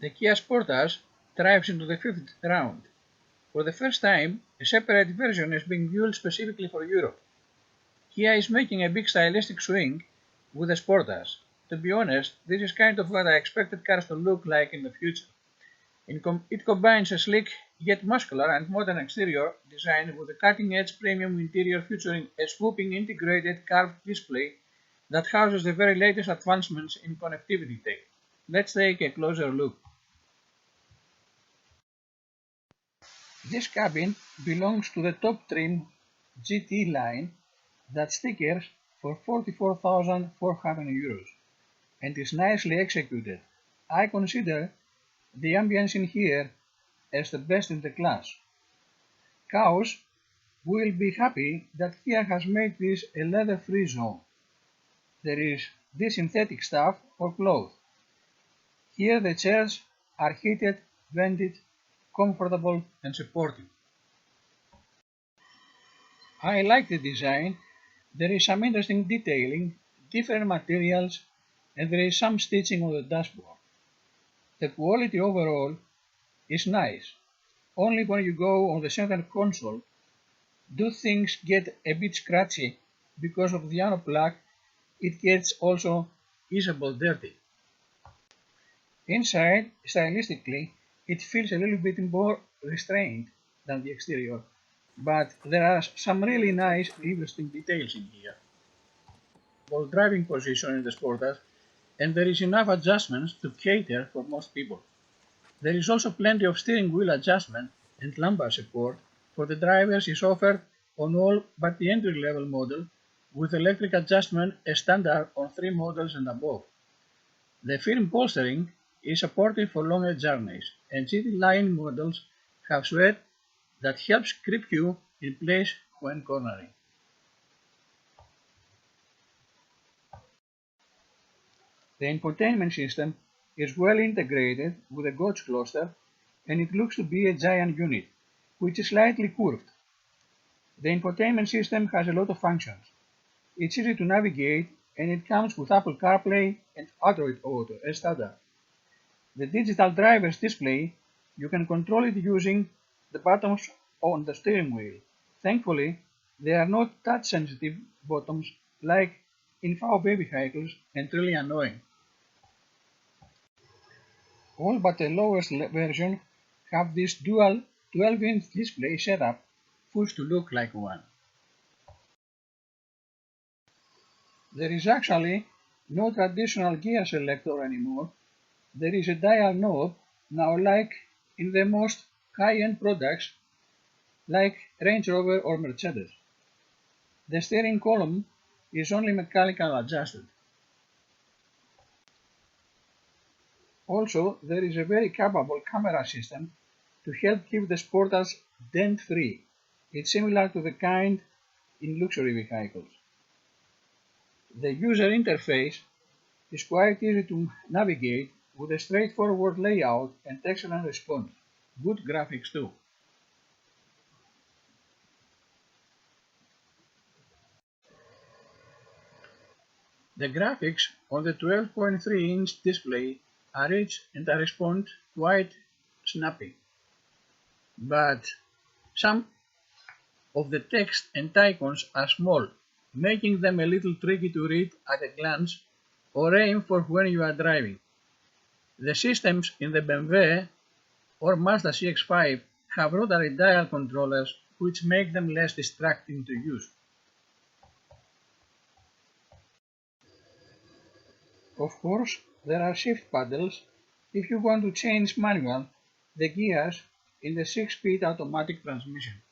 The Kia Sportage thrives into the fifth round. For the first time, a separate version is being built specifically for Europe. Kia is making a big stylistic swing with the Sportage. To be honest, this is kind of what I expected cars to look like in the future. It combines a sleek yet muscular and modern exterior design with a cutting-edge premium interior featuring a swooping integrated curved display that houses the very latest advancements in connectivity tech. Let's take a closer look. This cabin belongs to the top trim GT line that stickers for €44,400 and is nicely executed. I consider the ambience in here as the best in the class. Cows will be happy that Kia has made this a leather-free zone. There is this synthetic stuff or cloth. Here the chairs are heated, vented, comfortable and supportive. I like the design. There is some interesting detailing, different materials, and there is some stitching on the dashboard. The quality overall is nice. Only when you go on the center console do things get a bit scratchy because of the ano plug. It gets also easable dirty. Inside, stylistically, it feels a little bit more restrained than the exterior, but there are some really nice, interesting details in here. For driving position in the Sportage, and there is enough adjustments to cater for most people. There is also plenty of steering wheel adjustment and lumbar support for the drivers is offered on all but the entry-level model, with electric adjustment as standard on 3 models and above. The firm bolstering is supportive for longer journeys, and GT line models have suede that helps grip you in place when cornering. The infotainment system is well integrated with a gauge cluster, and it looks to be a giant unit, which is slightly curved. The infotainment system has a lot of functions. It's easy to navigate, and it comes with Apple CarPlay and Android Auto as standard. The digital driver's display, you can control it using the buttons on the steering wheel. Thankfully, they are not touch-sensitive buttons like in VW vehicles and really annoying. All but the lowest version have this dual 12-inch display setup forced to look like one. There is actually no traditional gear selector anymore. There is a dial knob now like in the most high-end products like Range Rover or Mercedes. The steering column is only mechanically adjusted. Also, there is a very capable camera system to help keep the Sportage dent-free. It's similar to the kind in luxury vehicles. The user interface is quite easy to navigate with a straightforward layout and excellent response. Good graphics too. The graphics on the 12.3-inch display are rich and respond quite snappy, but some of the text and icons are small, making them a little tricky to read at a glance or aim for when you are driving. The systems in the BMW or Mazda CX-5 have rotary dial controllers which make them less distracting to use. Of course, there are shift paddles if you want to change manual the gears in the 6-speed automatic transmission.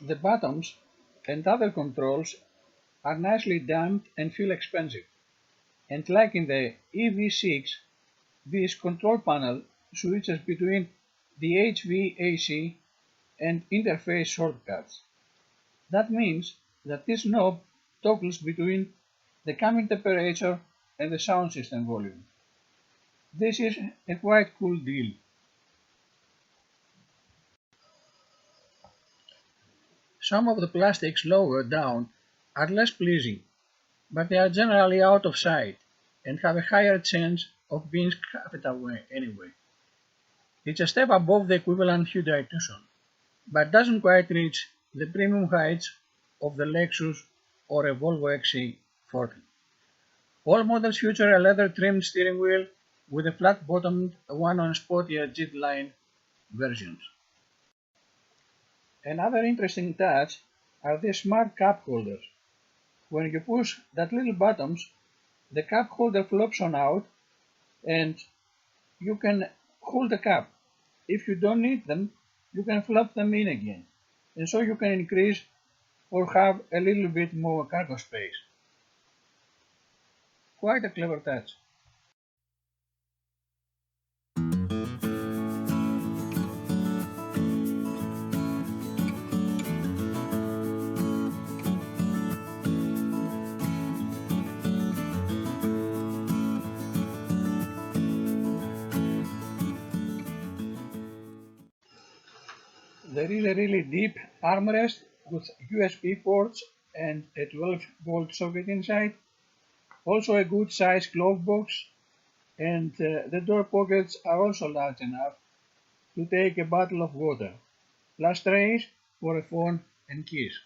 The buttons and other controls are nicely damped and feel expensive, and like in the EV6, this control panel switches between the HVAC and interface shortcuts. That means that this knob toggles between the cabin temperature and the sound system volume. This is a quite cool deal. Some of the plastics lower down are less pleasing, but they are generally out of sight, and have a higher chance of being scuffed away anyway. It's a step above the equivalent Hyundai Tucson, but doesn't quite reach the premium heights of the Lexus or a Volvo XC40. All models feature a leather-trimmed steering wheel with a flat-bottomed one on sportier G-line versions. Another interesting touch are the smart cup holders. When you push that little buttons, the cup holder flops on out and you can hold the cup. If you don't need them, you can flop them in again. And so you can increase or have a little bit more cargo space. Quite a clever touch. There is a really deep armrest with USB ports and a 12-volt socket inside. Also a good sized glove box, and the door pockets are also large enough to take a bottle of water, plus trays for a phone and keys.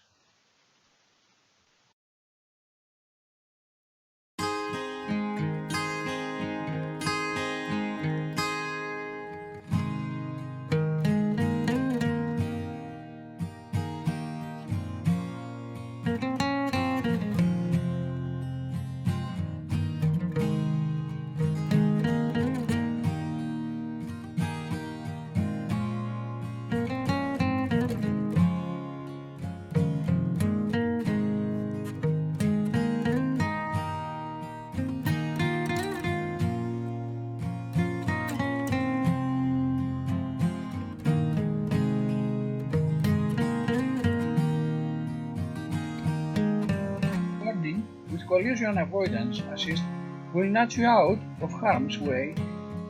Warning with collision avoidance assist will nudge you out of harm's way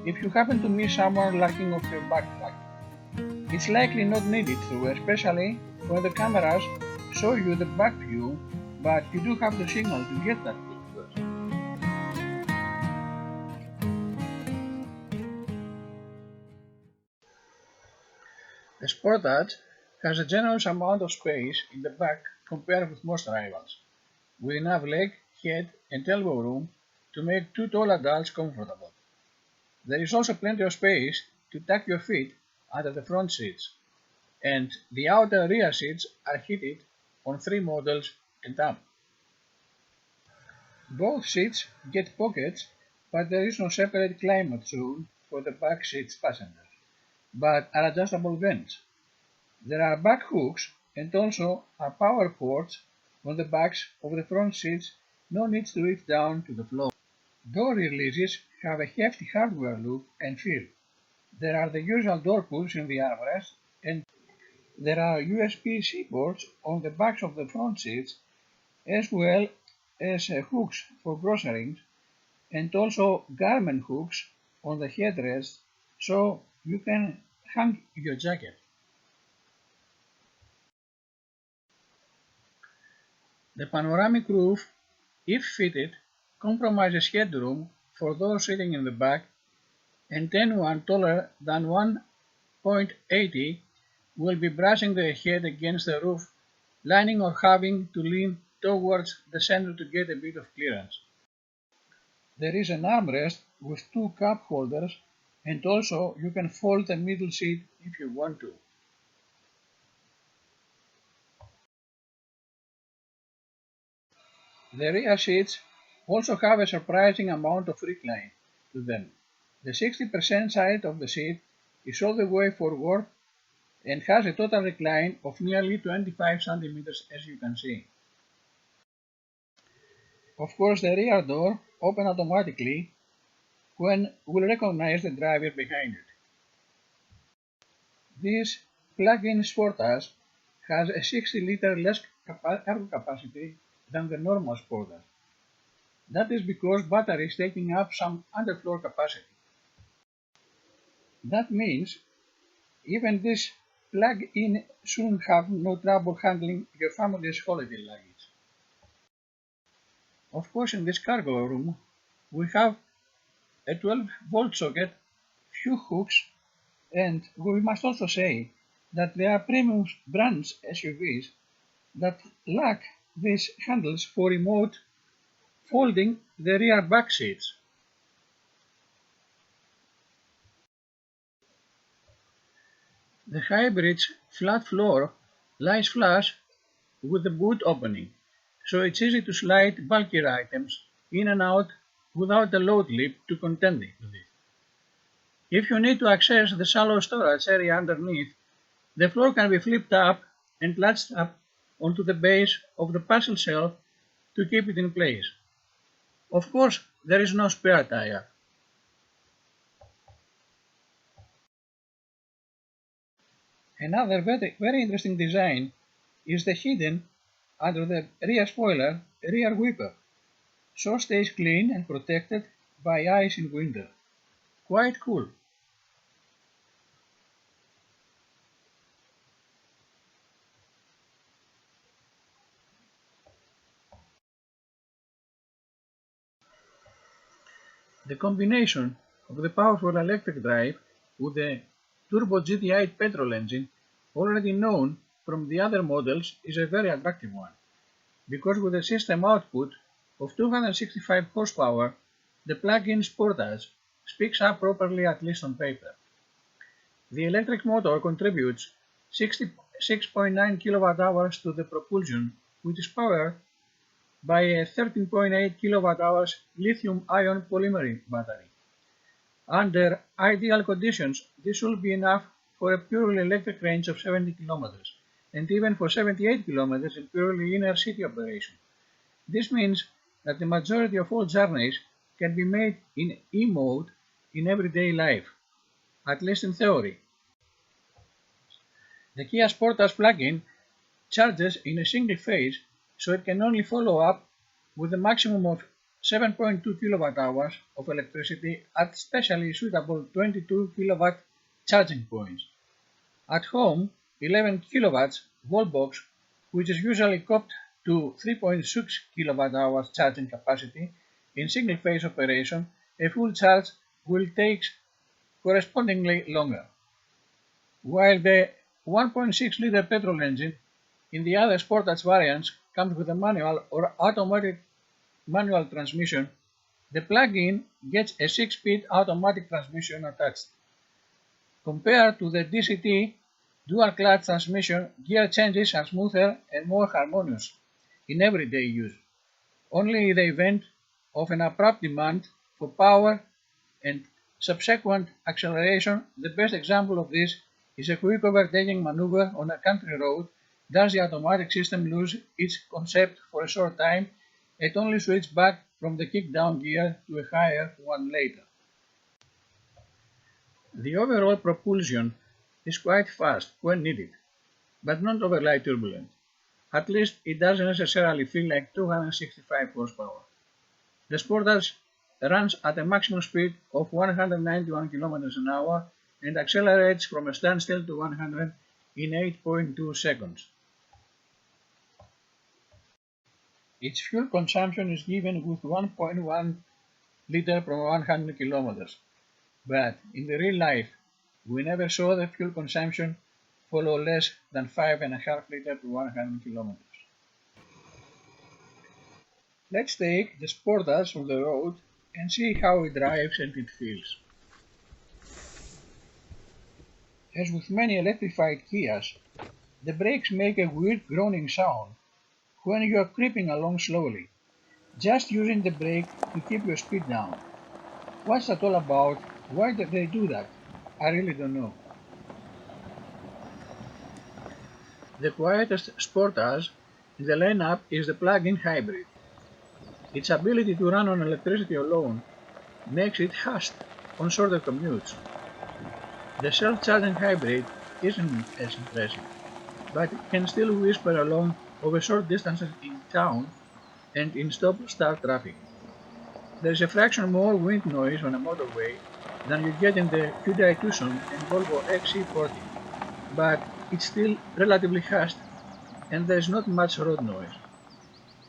if you happen to miss someone lacking of your backpack. It's likely not needed though, especially when the cameras show you the back view, but you do have the signal to get that view first. The Sportage has a generous amount of space in the back compared with most rivals, with enough leg, head and elbow room to make two tall adults comfortable. There is also plenty of space to tuck your feet under the front seats, and the outer rear seats are heated on three models and up. Both seats get pockets, but there is no separate climate zone for the back seats passengers, but are adjustable vents. There are back hooks and also are power ports on the backs of the front seats, no need to reach down to the floor. Door releases have a hefty hardware look and feel. There are the usual door pulls in the armrest, and there are USB-C ports on the backs of the front seats, as well as hooks for groceries, and also garment hooks on the headrest, so you can hang your jacket. The panoramic roof, if fitted, compromises headroom for those sitting in the back, and anyone taller than 1.80 will be brushing their head against the roof lining or having to lean towards the center to get a bit of clearance. There is an armrest with two cup holders, and also you can fold the middle seat if you want to. The rear seats also have a surprising amount of recline to them. The 60% side of the seat is all the way forward and has a total recline of nearly 25 centimeters, as you can see. Of course, the rear door opens automatically when will recognize the driver behind it. This plug-in Sportage has a 60-liter less cargo capacity than the normal Sportage. That is because battery is taking up some underfloor capacity. That means even this plug-in soon have no trouble handling your family's holiday luggage. Of course, in this cargo room, We have a 12-volt socket, few hooks, and we must also say that there are premium brands SUVs that lack these handles for remote folding the rear back seats. The hybrid's flat floor lies flush with the boot opening, so it's easy to slide bulkier items in and out without a load lip to contend with it. If you need to access the shallow storage area underneath, the floor can be flipped up and latched up onto the base of the parcel shelf to keep it in place. Of course, there is no spare tire. Another very interesting design is the hidden under the rear spoiler rear wiper, so stays clean and protected by ice in winter. Quite cool. The combination of the powerful electric drive with the turbo GDI petrol engine, already known from the other models, is a very attractive one, because with a system output of 265 horsepower, the plug-in Sportage speaks up properly, at least on paper. The electric motor contributes 66.9 kilowatt-hours to the propulsion, which is powered by a 13.8 kilowatt-hours lithium-ion polymer battery. Under ideal conditions, this should be enough for a purely electric range of 70 kilometers, and even for 78 kilometers in purely inner city operation. This means that the majority of all journeys can be made in E-mode in everyday life, at least in theory. The Kia Sportage plug-in charges in a single phase, so it can only follow up with a maximum of 7.2 kilowatt-hours of electricity at specially suitable 22 kilowatt charging points. At home, 11 kilowatts wallbox, which is usually capped to 3.6 kilowatt-hours charging capacity in single-phase operation, a full charge will take correspondingly longer. While the 1.6-liter petrol engine in the other Sportage variants comes with a manual or automatic manual transmission, the plug-in gets a 6-speed automatic transmission attached. Compared to the DCT dual-clutch transmission, gear changes are smoother and more harmonious in everyday use. Only in the event of an abrupt demand for power and subsequent acceleration, the best example of this is a quick overtaking maneuver on a country road. Does the automatic system lose its concept for a short time and only switch back from the kick-down gear to a higher one later. The overall propulsion is quite fast when needed, but not overly turbulent. At least it doesn't necessarily feel like 265 horsepower. The Sportage runs at a maximum speed of 191 km an hour and accelerates from a standstill to 100 in 8.2 seconds. Its fuel consumption is given with 1.1 liter per 100 kilometers, but in the real life, we never saw the fuel consumption follow less than 5.5 liters per 100 kilometers. Let's take the Sportage on the road and see how it drives and it feels. As with many electrified Kias, the brakes make a weird groaning sound when you are creeping along slowly, just using the brake to keep your speed down. What's that all about? Why do they do that? I really don't know. The quietest Sportage in the lineup is the plug-in hybrid. Its ability to run on electricity alone makes it fast on shorter commutes. The self-charging hybrid isn't as impressive, but it can still whisper along over short distances in town and in stop-start traffic. There is a fraction more wind noise on a motorway than you get in the GDI Tucson and Volvo XC40, but it's still relatively fast and there is not much road noise.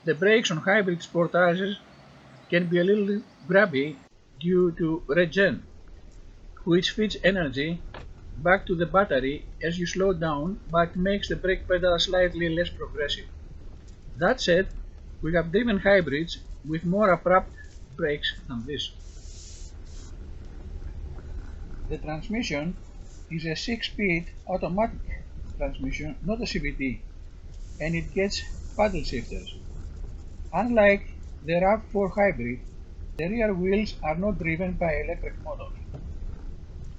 The brakes on hybrid Sportages can be a little grabby due to regen, which feeds energy back to the battery as you slow down but makes the brake pedal slightly less progressive. That said, we have driven hybrids with more abrupt brakes than this. The transmission is a 6-speed automatic transmission, not a CVT, and it gets paddle shifters. Unlike the RAV4 hybrid, the rear wheels are not driven by electric motors.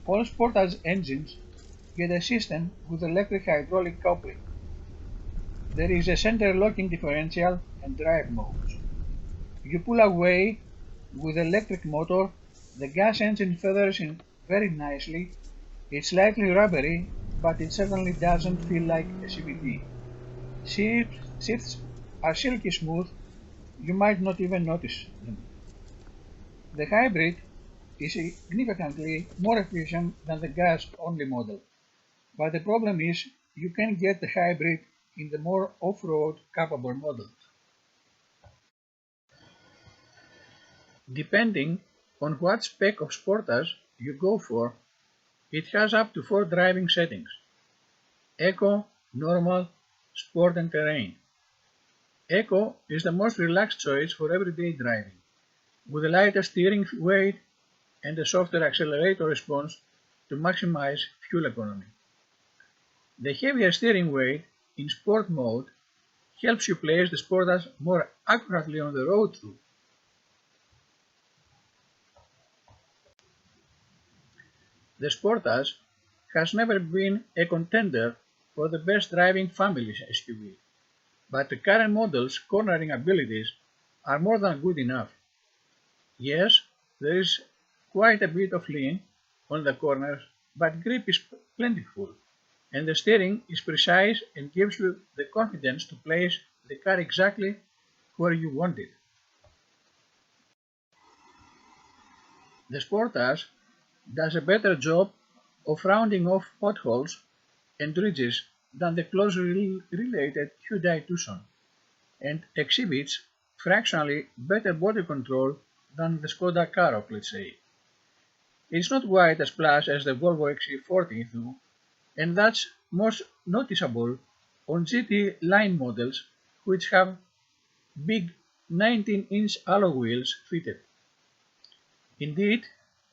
All Sportage engines get a system with electric hydraulic coupling. There is a center locking differential and drive modes. You pull away with the electric motor, the gas engine feathers in very nicely. It's slightly rubbery, but it certainly doesn't feel like a CVT. Shifts are silky smooth, you might not even notice them. The hybrid is significantly more efficient than the gas-only model, but the problem is you can get the hybrid in the more off-road capable models. Depending on what spec of Sportage you go for, it has up to 4 driving settings: Eco, Normal, Sport and Terrain. Eco is the most relaxed choice for everyday driving, with a lighter steering weight and a softer accelerator response to maximize fuel economy. The heavier steering weight in Sport mode helps you place the Sportage more accurately on the road too. The Sportage has never been a contender for the best driving family SUV, but the current model's cornering abilities are more than good enough. Yes, there is quite a bit of lean on the corners, but grip is plentiful, and the steering is precise and gives you the confidence to place the car exactly where you want it. The Sportage does a better job of rounding off potholes and ridges than the closely related Hyundai Tucson, and exhibits fractionally better body control than the Skoda Karoq, let's say. It's not quite as plush as the Volvo XC40 though, and that's most noticeable on GT line models which have big 19-inch alloy wheels fitted. Indeed,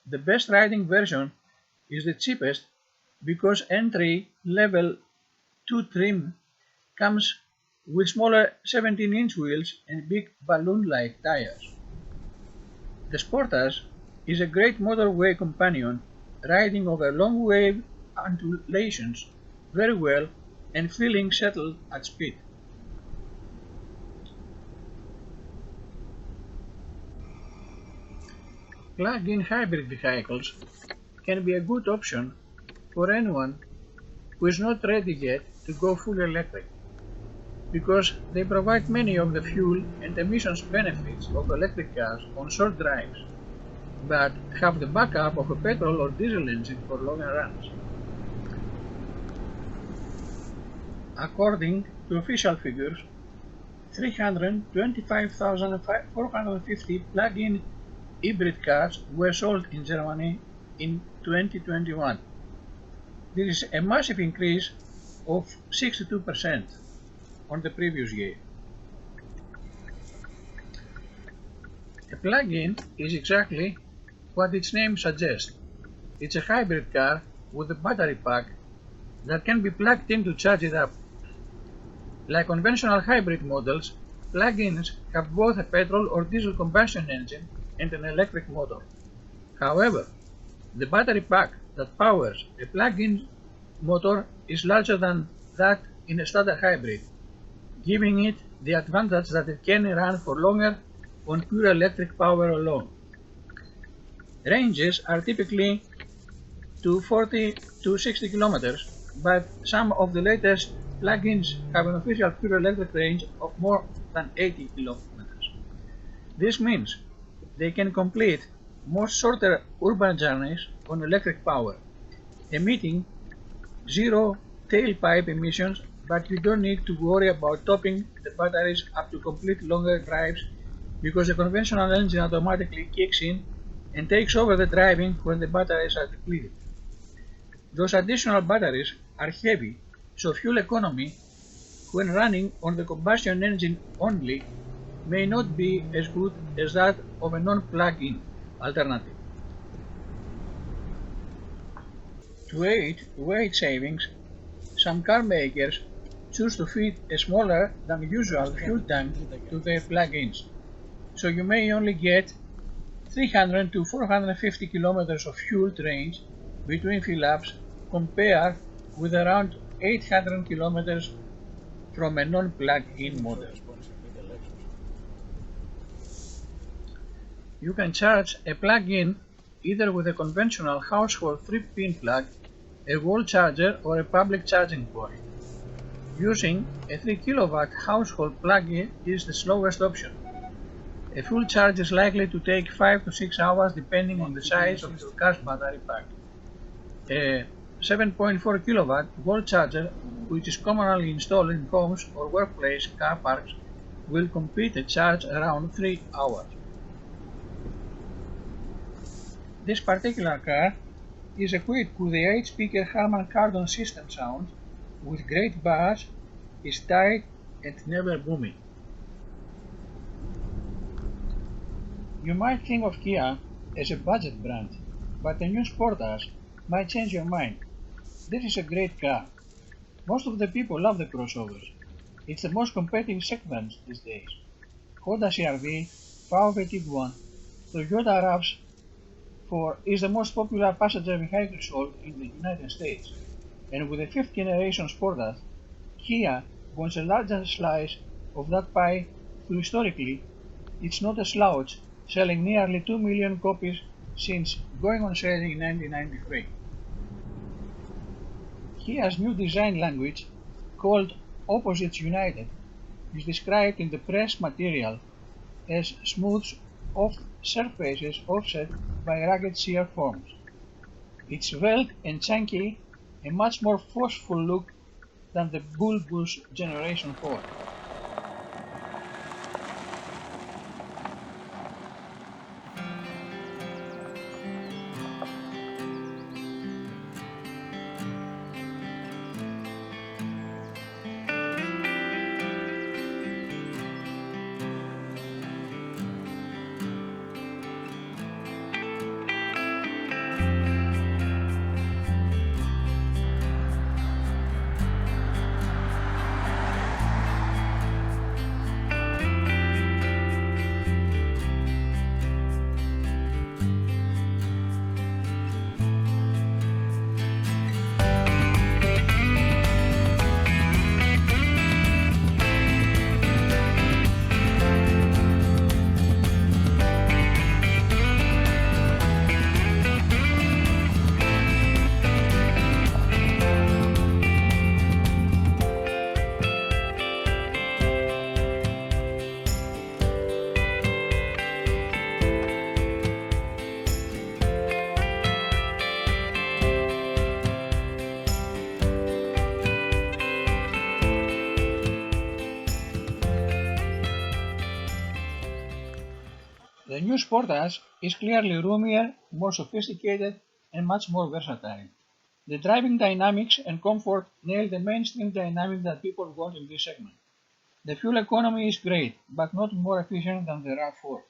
the best riding version is the cheapest because entry-level 2 trim comes with smaller 17-inch wheels and big balloon-like tires. The Sportage is a great motorway companion, riding over long wave undulations very well and feeling settled at speed. Plug-in hybrid vehicles can be a good option for anyone who is not ready yet to go fully electric, because they provide many of the fuel and emissions benefits of electric cars on short drives, but have the backup of a petrol or diesel engine for longer runs. According to official figures, 325,450 plug-in hybrid cars were sold in Germany in 2021. This is a massive increase of 62% on the previous year. A plug-in is exactly what its name suggests. It's a hybrid car with a battery pack that can be plugged in to charge it up. Like conventional hybrid models, plug-ins have both a petrol or diesel combustion engine and an electric motor. However, the battery pack that powers a plug-in motor is larger than that in a standard hybrid, giving it the advantage that it can run for longer on pure electric power alone. Ranges are typically to 40 to 60 kilometers, but some of the latest plug-ins have an official pure electric range of more than 80 kilometers. This means they can complete most shorter urban journeys on electric power, emitting zero tailpipe emissions, but you don't need to worry about topping the batteries up to complete longer drives because the conventional engine automatically kicks in and takes over the driving when the batteries are depleted. Those additional batteries are heavy, so fuel economy, when running on the combustion engine only, may not be as good as that of a non-plug-in alternative. To aid weight savings, some car makers choose to fit a smaller than usual fuel tank to their plug-ins, so you may only get 300 to 450 kilometers of fuel range between fill-ups compared with around 800 kilometers from a non-plug-in model. You can charge a plug-in either with a conventional household 3-pin plug, a wall charger or a public charging point. Using a 3 kW household plug-in is the slowest option. A full charge is likely to take 5 to 6 hours depending on the size of your car's battery pack. A 7.4 kW wall charger, which is commonly installed in homes or workplace car parks, will complete a charge around 3 hours. This particular car is equipped with the 8-speaker Harman Kardon system sound with great bass, is tight and never booming. You might think of Kia as a budget brand, but the new Sportage might change your mind. This is a great car. Most of the people love the crossovers. It's the most competitive segment these days. Honda CR-V, VW Tiguan, Toyota RAV4 is the most popular passenger vehicle sold in the United States, and with the 5th generation Sportage, Kia wants a larger slice of that pie through historically, it's not a slouch, selling nearly 2 million copies since going on sale in 1993. Kia's new design language, called Opposites United, is described in the press material as smooth, surfaces offset by rugged shear forms. It's svelte and chunky, a much more forceful look than the bulbous Generation 4. The new Sportage is clearly roomier, more sophisticated, and much more versatile. The driving dynamics and comfort nail the mainstream dynamic that people want in this segment. The fuel economy is great, but not more efficient than the RAV4.